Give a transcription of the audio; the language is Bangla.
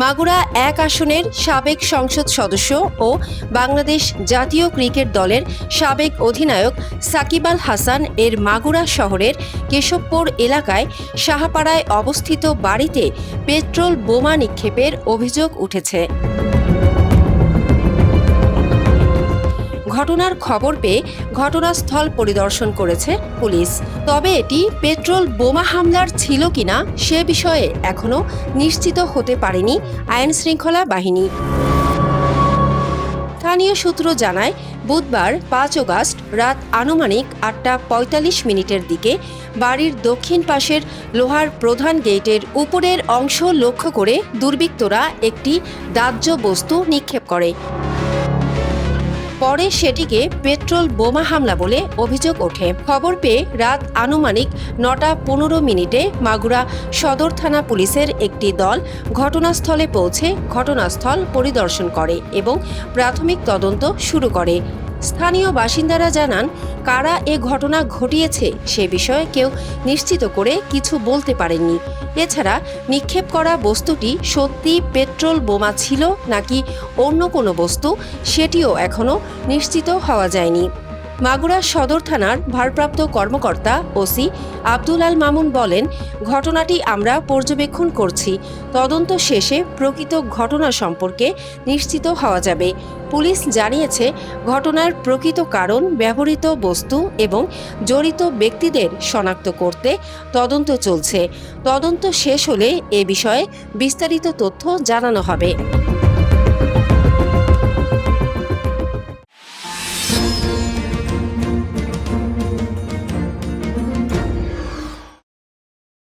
মাগুরা ১ আসনের সাবেক সংসদ সদস্য ও বাংলাদেশ জাতীয় ক্রিকেট দলের সাবেক অধিনায়ক সাকিব আল হাসান এর মাগুরা শহরের কেশবপুর এলাকায় সাহাপাড়ায় অবস্থিত বাড়িতে পেট্রোল বোমা নিক্ষেপের অভিযোগ উঠেছে। ঘটনার খবর পেয়ে ঘটনাস্থল পরিদর্শন করেছে পুলিশ। তবে এটি পেট্রোল বোমা হামলার ছিল কিনা সে বিষয়ে এখনও নিশ্চিত হতে পারেনি আইনশৃঙ্খলা বাহিনী। স্থানীয় সূত্র জানায়, বুধবার ৫ আগস্ট রাত আনুমানিক ৮টা ৪৫ মিনিটের দিকে বাড়ির দক্ষিণ পাশের লোহার প্রধান গেটের উপরের অংশ লক্ষ্য করে দুর্বৃত্তরা একটি দাহ্য বস্তু নিক্ষেপ করে। পরে সেটিকে পেট্রোল বোমা হামলা বলে অভিযোগ ওঠে। খবর পেয়ে রাত আনুমানিক ৯টা ১৫ মিনিটে মাগুরা সদর থানা পুলিশের একটি দল ঘটনাস্থলে পৌঁছে ঘটনাস্থল পরিদর্শন করে এবং প্রাথমিক তদন্ত শুরু করে। স্থানীয় বাসিন্দারা জানান, কারা এ ঘটনা ঘটিয়েছে সে বিষয়ে কেউ নিশ্চিত করে কিছু বলতে পারেননি। এছাড়া নিক্ষেপ করা বস্তুটি সত্যি পেট্রোল বোমা ছিল নাকি অন্য কোনো বস্তু সেটিও এখনও নিশ্চিত হওয়া যায়নি। মাগুরা সদর থানার ভারপ্রাপ্ত কর্মকর্তা ওসি আব্দুল আল মামুন বলেন, ঘটনাটি আমরা পর্যবেক্ষণ করছি। তদন্ত শেষে প্রকৃত ঘটনা সম্পর্কে নিশ্চিত হওয়া যাবে। পুলিশ জানিয়েছে, ঘটনার প্রকৃত কারণ, ব্যবহৃত বস্তু এবং জড়িত ব্যক্তিদের শনাক্ত করতে তদন্ত চলছে। তদন্ত শেষ হলে এ বিষয়ে বিস্তারিত তথ্য জানানো হবে।